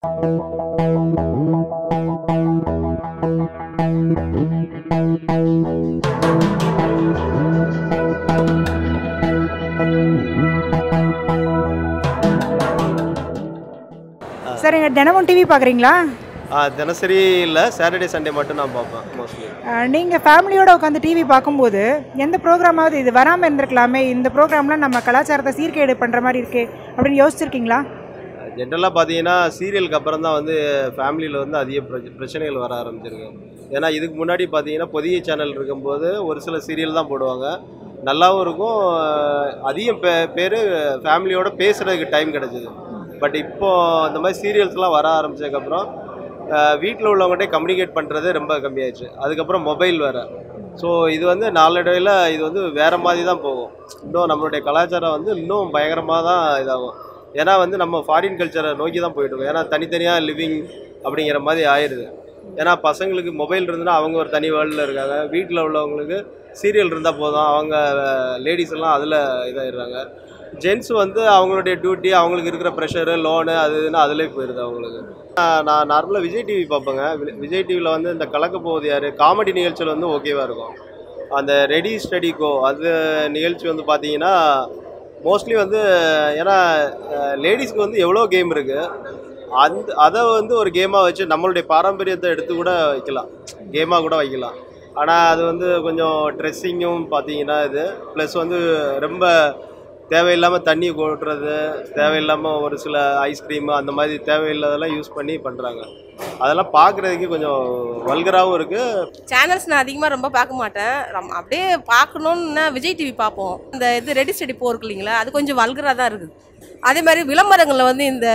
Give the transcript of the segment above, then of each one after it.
சரிங்க, தினமும் டிவி பார்க்குறீங்களா? தினசரி இல்லை, சாட்டர்டே சண்டே மட்டும் நான் பார்ப்பேன் மோஸ்ட்லி. நீங்கள் ஃபேமிலியோடு உட்காந்து டிவி பார்க்கும்போது எந்த ப்ரோக்ராமாவது இது வராமல் இருந்திருக்கலாமே, இந்த ப்ரோக்ராம்லாம் நம்ம கலாச்சாரத்தை சீர்கேடு பண்ணுற மாதிரி இருக்கே அப்படின்னு யோசிச்சிருக்கீங்களா? ஜென்ரலாக பார்த்தீங்கன்னா சீரியலுக்கு அப்புறம் தான் வந்து ஃபேமிலியில் வந்து அதிக பிரச்சனைகள் வர ஆரம்பிச்சிருக்கு. ஏன்னா இதுக்கு முன்னாடி பார்த்தீங்கன்னா புதிய சேனல் இருக்கும்போது ஒரு சில சீரியல் தான் போடுவாங்க, நல்லாவும் இருக்கும், அதிகம் பேர் ஃபேமிலியோடு பேசுகிறதுக்கு டைம் கிடச்சிது. பட் இப்போது இந்த மாதிரி சீரியல்ஸ்லாம் வர ஆரம்பித்ததுக்கப்புறம் வீட்டில் உள்ளவங்கள்டே கம்யூனிகேட் பண்ணுறது ரொம்ப கம்மியாயிடுச்சு. அதுக்கப்புறம் மொபைல் வேறு. ஸோ இது வந்து நாளடைவில் இது வந்து வேறு மாதிரி தான் போகும். இன்னும் நம்மளுடைய கலாச்சாரம் வந்து இன்னும் பயங்கரமாக தான் இதாகும். ஏன்னா வந்து நம்ம ஃபாரின் கல்ச்சரை நோக்கி தான் போயிட்டுருக்கோம். ஏன்னா தனித்தனியாக லிவிங் அப்படிங்கிற மாதிரி ஆயிடுது. ஏன்னா பசங்களுக்கு மொபைல் இருந்துன்னா அவங்க ஒரு தனி வேர்ல்டில் இருக்காங்க, வீட்டில் உள்ளவங்களுக்கு சீரியல் இருந்தால் போதும், அவங்க லேடிஸ் எல்லாம் அதில் இதாகிடுறாங்க. ஜென்ஸ் வந்து அவங்களுடைய டியூட்டி, அவங்களுக்கு இருக்கிற ப்ரெஷரு, லோனு அது இதுன்னு அதிலே போயிடுது அவங்களுக்கு. நான் நார்மலாக விஜய் டிவி பார்ப்பேங்க. விஜய் டிவியில் வந்து இந்த கலக்க போகுது யார் காமெடி நிகழ்ச்சியில் வந்து ஓகேவாக இருக்கும். அந்த ரெடி ஸ்டடி கோ அது நிகழ்ச்சி வந்து பார்த்தீங்கன்னா மோஸ்ட்லி வந்து, ஏன்னா லேடிஸ்க்கு வந்து எவ்வளோ கேம் இருக்குது, அதை வந்து ஒரு கேமாக வச்சு நம்மளுடைய பாரம்பரியத்தை எடுத்து கூட வைக்கலாம், கேமாக கூட வைக்கலாம். ஆனால் அது வந்து கொஞ்சம் ட்ரெஸ்ஸிங்கும் பார்த்தீங்கன்னா இது ப்ளஸ் வந்து ரொம்ப தேவையில்லாமல் தண்ணி கொட்டுறது, தேவையில்லாமல் ஒரு சில ஐஸ்கிரீமு அந்த மாதிரி தேவையில்லாதெல்லாம் யூஸ் பண்ணி பண்ணுறாங்க. அதெல்லாம் பார்க்குறதுக்கு கொஞ்சம் வல்கராகவும் இருக்குது. சேனல்ஸ் நான் அதிகமாக ரொம்ப பார்க்க மாட்டேன். அப்படியே பார்க்கணுன்னா விஜய் டிவி பார்ப்போம். இந்த இது ரெடி ஸ்டடி போருக்கு இல்லைங்களா, அது கொஞ்சம் வல்கராக தான் இருக்குது. அதே மாதிரி விளம்பரங்களில் வந்து இந்த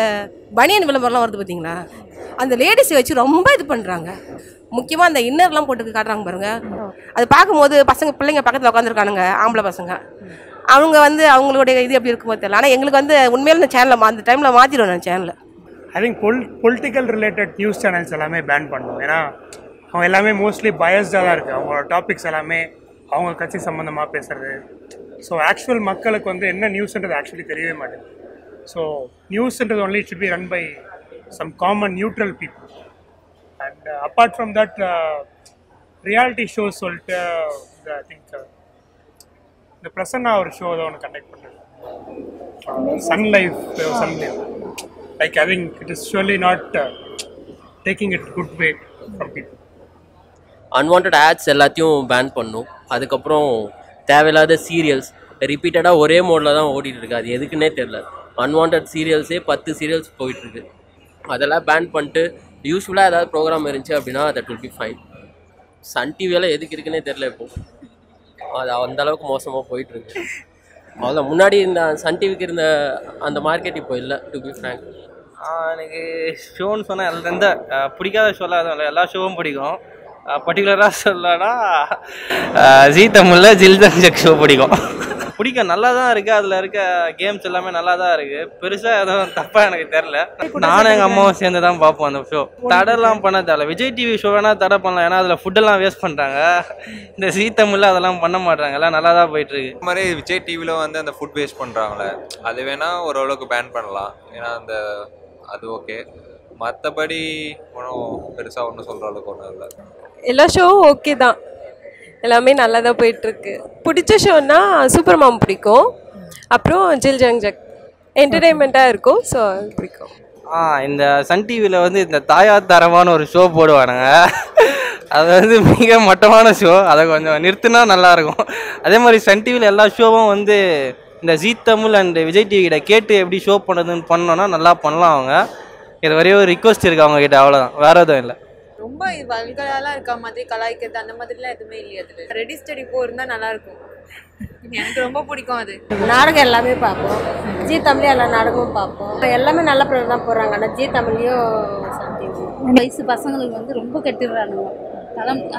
பனியன் விளம்பரம்லாம் வருது பார்த்தீங்களா, அந்த லேடிஸை வச்சு ரொம்ப இது பண்ணுறாங்க. முக்கியமாக அந்த இன்னர்லாம் போட்டு காட்டுறாங்க பாருங்கள். அது பார்க்கும்போது பிள்ளைங்க பக்கத்தில் உட்காந்துருக்கானுங்க, ஆம்பளை பசங்க, அவங்க வந்து அவங்களுடைய இது எப்படி இருக்கும்போது தெரியல. ஆனால் எங்களுக்கு வந்து உண்மையில இந்த சேனலை அந்த டைமில் மாற்றிடுவேன் நான் சேனலை. I think political related news channels எல்லாமே பேன் பண்ணுவோம். ஏன்னா அவங்க எல்லாமே மோஸ்ட்லி பயஸ்டாக தான் இருக்குது. அவங்களோட டாபிக்ஸ் எல்லாமே அவங்க கட்சி சம்மந்தமாக பேசுகிறது. ஸோ ஆக்சுவல் மக்களுக்கு வந்து என்ன நியூஸ்ன்றது ஆக்சுவலி தெரியவே மாட்டேங்குது. ஸோ நியூஸ்ன்றது only should be run by some common neutral people. And apart from that reality shows சொல்லிட்டு ஐ திங்க் இந்த பிரசன்னா ஒரு ஷோ தான் ஒன்று கண்டக்ட் பண்ணுறது, sun live. Like I think it is surely not taking it good way from people. Unwanted ads எல்லாத்தையும் pan பண்ணும். அதுக்கப்புறம் தேவையில்லாத சீரியல்ஸ் ரிப்பீட்டடாக ஒரே மோடில் தான் ஓடிட்டு இருக்கு, அது எதுக்குன்னே தெரில. அன்வான்ட் சீரியல்ஸே 10 சீரியல்ஸ் போயிட்டுருக்கு. அதெல்லாம் பேன் பண்ணிட்டு யூஸ்ஃபுல்லாக ஏதாவது ப்ரோக்ராம் இருந்துச்சு அப்படின்னா that will be fine. Sun டிவியெல்லாம் எதுக்கு இருக்குன்னே தெரில இப்போது, அது அந்தளவுக்கு மோசமாக போயிட்டுருக்கு. அவ்வளோ முன்னாடி இந்த சன் டிவிக்கு இருந்த அந்த மார்க்கெட் இப்போ இல்லை, டு பி ஃப்ராங்க். எனக்கு ஷோன்னு சொன்னால் எந்த பிடிக்காத ஷோலாம் எதுவும் இல்லை, எல்லா ஷோவும் பிடிக்கும். பர்டிகுலராக சொல்லனா ஜீ தமிழில் ஜில் ஜங் ஜக் ஷோ பிடிக்கும். நல்லா தான் இருக்குது, அதில் இருக்க கேம்ஸ் எல்லாமே நல்லா தான் இருக்குது, பெருசாக எதுவும் தப்பாக எனக்கு தெரில. நானும் எங்கள் அம்மாவும் சேர்ந்து தான் பார்ப்போம் அந்த ஷோ. தடைலாம் பண்ண தேவை. விஜய் டிவி ஷோ வேணால் தடை பண்ணலாம், ஏன்னா அதில் ஃபுட்டெல்லாம் வேஸ்ட் பண்ணுறாங்க. இந்த ஜீ தமிழில் அதெல்லாம் பண்ண மாட்டாங்க, எல்லாம் நல்லா தான் போயிட்டுருக்கு. இந்த மாதிரி விஜய் டிவியில் வந்து அந்த ஃபுட் வேஸ்ட் பண்ணுறாங்களே, அது வேணால் ஓரளவுக்கு பேன் பண்ணலாம், ஏன்னா அந்த அது ஓகே. மற்றபடி ஒன்றும் பெருசாக ஒன்றும் சொல்கிற அளவுக்கு ஒன்றும் இல்லை. எல்லா ஷோவும் ஓகே தான், எல்லாமே நல்லா தான் போயிட்டுருக்கு. பிடிச்ச ஷோன்னா சூப்பர் மாம் பிடிக்கும், அப்புறம் ஜில் ஜங் ஜக் என்டர்டெயின்மெண்ட்டாக இருக்கும், ஸோ அது பிடிக்கும். இந்த சன் டிவியில் வந்து இந்த தாயார் தரமான ஒரு ஷோ போடுவானுங்க, அது வந்து மிக மட்டமான ஷோ, அதை கொஞ்சம் நிறுத்தினா நல்லாயிருக்கும். அதே மாதிரி சன் டிவியில் எல்லா ஷோவும் வந்து இந்த ஜீ தமிழ் அண்ட் விஜய் டிவி கிட்ட கேட்டு எப்படி ஷோ பண்ணுறதுன்னு பண்ணோன்னா நல்லா பண்ணலாம். அவங்க இது வரையும் ஒரு ரிக்வஸ்ட் இருக்குது அவங்க கிட்ட, அவ்வளோதான், வேறு எதுவும் இல்லை. ரொம்ப வல்கராலாம் இருக்கா மாதிரி கலாய்க்கிறது அந்த மாதிரிலாம் எதுவுமே இல்லையா? அதில் ரெடி ஸ்டடி போயிருந்தால் நல்லாயிருக்கும், எனக்கு ரொம்ப பிடிக்கும். அது நாடகம் எல்லாமே பார்ப்போம், ஜீ தமிழ்லையும் எல்லா நாடகமும் பார்ப்போம், எல்லாமே நல்ல ப்ரோக்ராம் தான் போடுறாங்க. ஆனால் ஜீ தமிழ்லையும் வயசு பசங்களுக்கு வந்து ரொம்ப கெட்டுடுறானுங்க.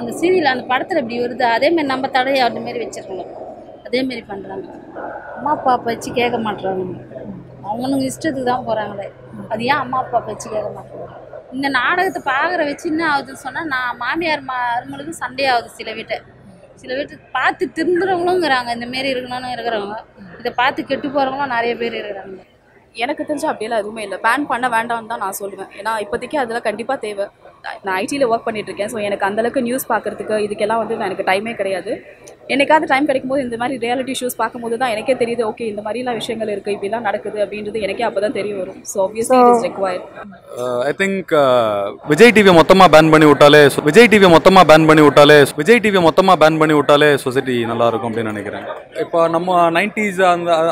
அந்த சீரியல் அந்த படத்தில் இப்படி வருது, அதேமாதிரி நம்ம தடையை அதுமாரி வச்சுருக்கணும், அதேமாரி பண்ணுறாங்க. அம்மா அப்பா வச்சு கேட்க மாட்டுறாங்க, அவனுங்க இஷ்டத்துக்கு தான் போகிறாங்களே. அது ஏன் அம்மா அப்பா வச்சு கேட்க மாட்டாங்க? இந்த நாடகத்தை பார்க்குற வச்சு என்ன ஆகுதுன்னு சொன்னால், நான் மாமியார் மருமகளுக்கு சண்டே ஆகுது. சில வீட்டு பார்த்து திருந்துறவங்களுங்கிறாங்க, இந்தமாரி இருக்கணும்னு இருக்கிறவங்க, இதை பார்த்து கெட்டு போகிறவங்களும் நிறைய பேர் இருக்கிறாங்க. எனக்கு தெரிஞ்ச அப்படியெல்லாம் எதுவுமே இல்லை. பேன் பண்ண வேண்டாம்னு தான் நான் சொல்லுவேன். ஏன்னா இப்போதைக்கு அதில் கண்டிப்பாக தேவை. நான் ஐடியில் ஒர்க் பண்ணிகிட்ருக்கேன். ஸோ எனக்கு அந்தளவுக்கு நியூஸ் பார்க்குறதுக்கு இதுக்கெல்லாம் வந்து எனக்கு டைமே கிடையாது. என்னைக்காவது டைம் கிடைக்கும்போது இந்த மாதிரி ரியாலிட்டி ஷோஸ் பார்க்கும்போது தான் எனக்கே தெரியுது, ஓகே இந்த மாதிரிலாம் விஷயங்கள் இருக்குது, இப்படிலாம் நடக்குது அப்படின்றது எனக்கே அப்போ தான் தெரிய வரும். So obviously it is required. I think Vijay டிவியை மொத்தமாக பேன் பண்ணி விட்டாலே சொசைட்டி நல்லாயிருக்கும் அப்படின்னு நினைக்கிறேன். இப்போ நம்ம 90s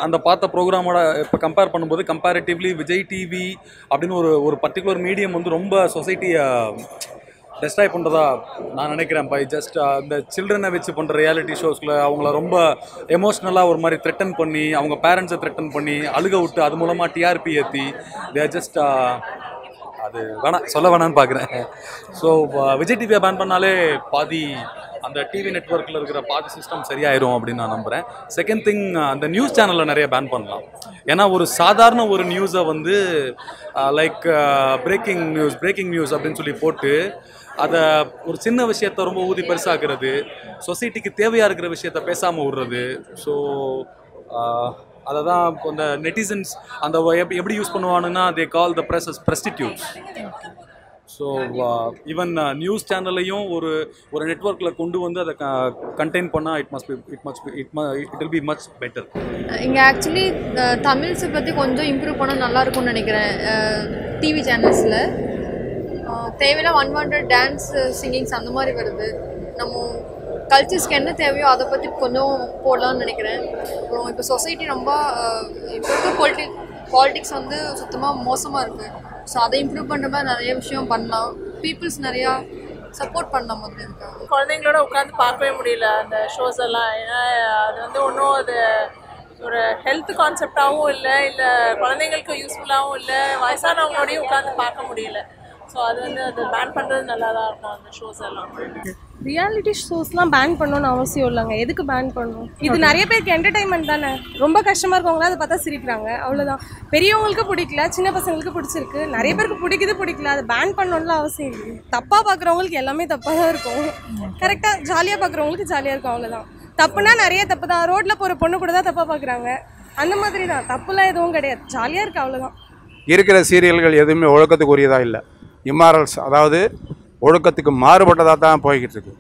அந்த பார்த்த ப்ரோக்ராமோட இப்போ கம்பேர் பண்ணும்போது கம்பேரிட்டிவ்லி விஜய் டிவி அப்படின்னு ஒரு பர்டிகுலர் மீடியம் வந்து ரொம்ப சொசைட்டியை டெஸ்ட்ராய் பண்ணுறதா நான் நினைக்கிறேன். பை ஜஸ்ட் இந்த சில்ட்ரனை வச்சு பண்ணுற ரியாலிட்டி ஷோஸில் அவங்கள ரொம்ப எமோஷ்னலாக ஒரு மாதிரி த்ரெட்டன் பண்ணி, அவங்க பேரண்ட்ஸை த்ரெட்டன் பண்ணி அழுக விட்டு அது மூலமாக டிஆர்பி ஏற்றி ஜஸ்ட் அது சொல்ல வேணான்னு பார்க்குறேன். ஸோ விஜய் டிவியை பேன் பண்ணாலே பாதி அந்த டிவி நெட்வொர்க்கில் இருக்கிற பாதி சிஸ்டம் சரியாயிரும் அப்படின்னு நான் நம்புகிறேன். செகண்ட் திங், அந்த நியூஸ் சேனலில் நிறைய பேன் பண்ணலாம். ஏன்னா ஒரு சாதாரண ஒரு நியூஸை வந்து லைக் பிரேக்கிங் நியூஸ் அப்படின்னு சொல்லி போட்டு அதை ஒரு சின்ன விஷயத்தை ரொம்ப ஊதி பெருசாக்குறது, சொசைட்டிக்கு தேவையாக இருக்கிற விஷயத்த பேசாமல் விடுறது. ஸோ அதை தான் இந்த நெட்டிசன்ஸ் அந்த எப்படி யூஸ் பண்ணுவானுன்னா they call the press as presstitutes. So even news சேனல்லையும் ஒரு நெட்வொர்க்கில் கொண்டு வந்து அதை கண்டெயின் பண்ணால் it will be much better. இங்கே ஆக்சுவலி தமிழ்ஸை பற்றி கொஞ்சம் இம்ப்ரூவ் பண்ணால் நல்லாயிருக்கும்னு நினைக்கிறேன். டிவி சேனல்ஸில் தேவையில்ல அன்வான்ட் டான்ஸ் சிங்கிங்ஸ் அந்த மாதிரி வருது. நம்ம கல்ச்சர்ஸ்க்கு என்ன தேவையோ அதை பற்றி கொஞ்சம் போடலாம்னு நினைக்கிறேன். அப்புறம் இப்போ சொசைட்டி ரொம்ப இப்போ இருக்க பாலிட்டிக்ஸ் வந்து சுத்தமாக மோசமாக இருக்குது. ஸோ அதை இம்ப்ரூவ் பண்ணுற மாதிரி நிறைய விஷயம் பண்ணலாம். பீப்புள்ஸ் நிறையா சப்போர்ட் பண்ணலாம் மாதிரி இருக்காங்க. குழந்தைங்களோட உட்காந்து பார்க்கவே முடியல அந்த ஷோஸ் எல்லாம். ஏன்னா அது வந்து ஒன்றும் அது ஒரு ஹெல்த் கான்செப்டாகவும் இல்லை குழந்தைங்களுக்கு யூஸ்ஃபுல்லாகவும் இல்லை, வயசானவங்களோடையும் உட்காந்து பார்க்க முடியல. ஸோ அது வந்து அது பேன் பண்ணுறது நல்லா தான் இருக்கும் அந்த ஷோஸ் எல்லாம். ரியாலிட்டி ஷோஸ்லாம் பேன் பண்ணணும்னு அவசியம் இல்லைங்க. எதுக்கு பேன் பண்ணணும்? இது நிறைய பேருக்கு என்டர்டைன்மெண்ட் தானே. ரொம்ப கஷ்டமாக இருக்கவங்களா அதை பார்த்தா சிரிக்கிறாங்க, அவ்வளோதான். பெரியவங்களுக்கு பிடிக்கல, சின்ன பசங்களுக்கு பிடிச்சிருக்கு, நிறைய பேருக்கு பிடிக்கல. அதை பேன் பண்ணணும்லாம் அவசியம் இல்லை. தப்பாக பார்க்குறவங்களுக்கு எல்லாமே தப்பாக தான் இருக்கும், கரெக்டாக ஜாலியாக பார்க்குறவங்களுக்கு ஜாலியாக இருக்கும், அவ்வளோதான். தப்புனா நிறைய தப்பு தான். ரோட்டில் போகிற பொண்ணு கூட தான் தப்பாக பார்க்குறாங்க, அந்த மாதிரி தான். தப்புலாம் எதுவும் கிடையாது, ஜாலியாக இருக்குது, அவ்வளோதான். இருக்கிற சீரியல்கள் எதுவுமே ஒழுக்கத்துக்குரியதாக இல்லை. இம்மாரல்ஸ், அதாவது ஒழுக்கத்துக்கு மாறுபட்டதாக தான் போய்கிட்டு இருக்கு.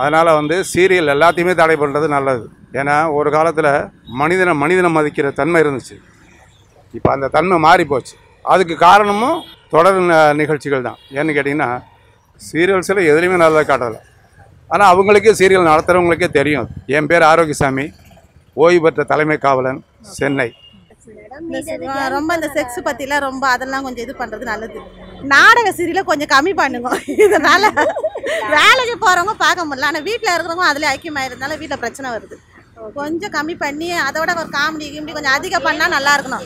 அதனால் வந்து சீரியல் எல்லாத்தையுமே தடை பண்ணுறது நல்லது. ஏன்னா ஒரு காலத்தில் மனிதனை மதிக்கிற தன்மை இருந்துச்சு, இப்போ அந்த தன்மை மாறி போச்சு. அதுக்கு காரணமும் தொடர் நிகழ்ச்சிகள் தான். ஏன்னு கேட்டிங்கன்னா சீரியல்ஸில் எதுலேயுமே நல்லதாக காட்டலை. ஆனால் அவங்களுக்கே சீரியல் நடத்துகிறவங்களுக்கே தெரியும். என் பேர் ஆரோக்கியசாமி, ஓய்வு பெற்ற தலைமை காவலன், சென்னை. ரொம்ப இந்த செக்ஸ் பற்றிலாம் ரொம்ப அதெல்லாம் கொஞ்சம் இது பண்ணுறது நல்லது. நாடக சீரியலை கொஞ்சம் கம்மி பண்ணுங்க. இதனால் வேலைக்கு போகிறவங்க பார்க்க முடியல, ஆனால் வீட்டில் இருக்கிறவங்க அதில் ஐக்கியமாயிருந்தாலும் வீட்டில் பிரச்சனை வருது. கொஞ்சம் கம்மி பண்ணி அதை விட ஒரு காமெடி கொஞ்சம் அதிகம் பண்ணால் நல்லா இருக்கணும்.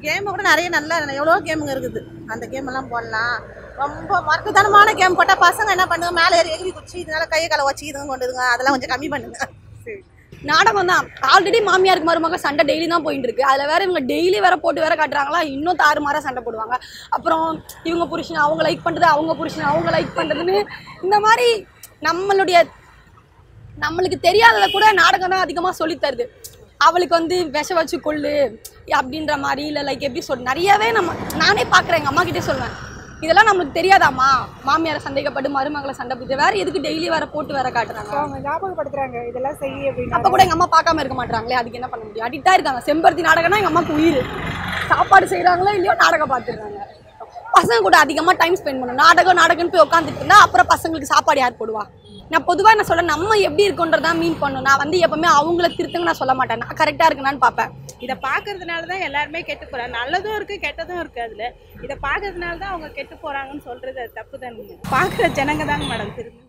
கேமு கூட நிறைய நல்லா எவ்வளோ கேமுங்க இருக்குது, அந்த கேமெல்லாம் போடலாம். ரொம்ப மறக்கத்தனமான கேம் போட்டால் பசங்க என்ன பண்ணுங்க, மேலே ஏறி எகிரி குச்சி இதனால கையை காலை வச்சு இதுங்க கொண்டுதுங்க. அதெல்லாம் கொஞ்சம் கம்மி பண்ணுங்க. நாடகம் தான். ஆல்ரெடி மாமியாருக்கு மருமக சண்டை டெய்லி தான் போயிட்டு இருக்கு. அதில் வேற இவங்க டெய்லி வேற போட்டு வேற காட்டுறாங்களா, இன்னும் தாறுமாறாக சண்டை போடுவாங்க. அப்புறம் இவங்க புருஷனை அவங்க லைக் பண்ணுறது, அவங்க புருஷனை அவங்க லைக் பண்ணுறதுன்னு இந்த மாதிரி நம்மளுக்கு தெரியாததை கூட நாடகம் தான் அதிகமாக சொல்லித்தருது. அவளுக்கு வந்து விஷ வச்சு கொள்ளு அப்படின்ற மாதிரி, இல்லை லைக் எப்படி நிறையவே நானே பார்க்குறேன். எங்கள் அம்மா கிட்டே சொல்லுவேன், இதெல்லாம் நம்மளுக்கு தெரியாதாம்மா, மாமியாரை சந்தேகப்பட்டு மருமகளை சண்டை போட்டு வேற எதுக்கு டெய்லி வேற போட்டு வேற காட்டுறாங்க, அவங்க ஞாபகப்படுத்துறாங்க இதெல்லாம் செய்ய அப்படின்னு. அப்போ கூட எங்கள் அம்மா பார்க்காம இருக்க மாட்டாங்களே, அதுக்கு என்ன பண்ண முடியும்? அடிக்டா இருக்காங்க. செம்பருத்தி நாடகம்னா எங்கள் அம்மாவுக்கு உயிர். சாப்பாடு செய்கிறாங்களோ இல்லையோ நாடகம் பார்த்துடுறாங்க. பசங்க கூட அதிகமாக டைம் ஸ்பெண்ட் பண்ணணும். நாடகம்னு போய் உட்காந்துட்டு இருந்தா அப்புறம் பசங்களுக்கு சாப்பாடு யார் போடுவா? நான் பொதுவாக என்ன சொல்ல, நம்ம எப்படி இருக்கோன்றதான் மீன் பண்ணணும். நான் வந்து எப்பவுமே அவங்கள திருத்தங்க நான் சொல்ல மாட்டேன், நான் கரெக்டாக இருக்குனான்னு பார்ப்பேன். இதை பார்க்கறதுனால தான் எல்லாருமே கெட்டு போகிறாங்க. நல்லதும் இருக்குது கெட்டதும் இருக்குது. அதில் இதை பார்க்கறதுனால தான் அவங்க கெட்டு போகிறாங்கன்னு சொல்கிறது அது தப்பு தானுங்க. பார்க்குற ஜனங்க தாங்க மேடம் திரும்ப.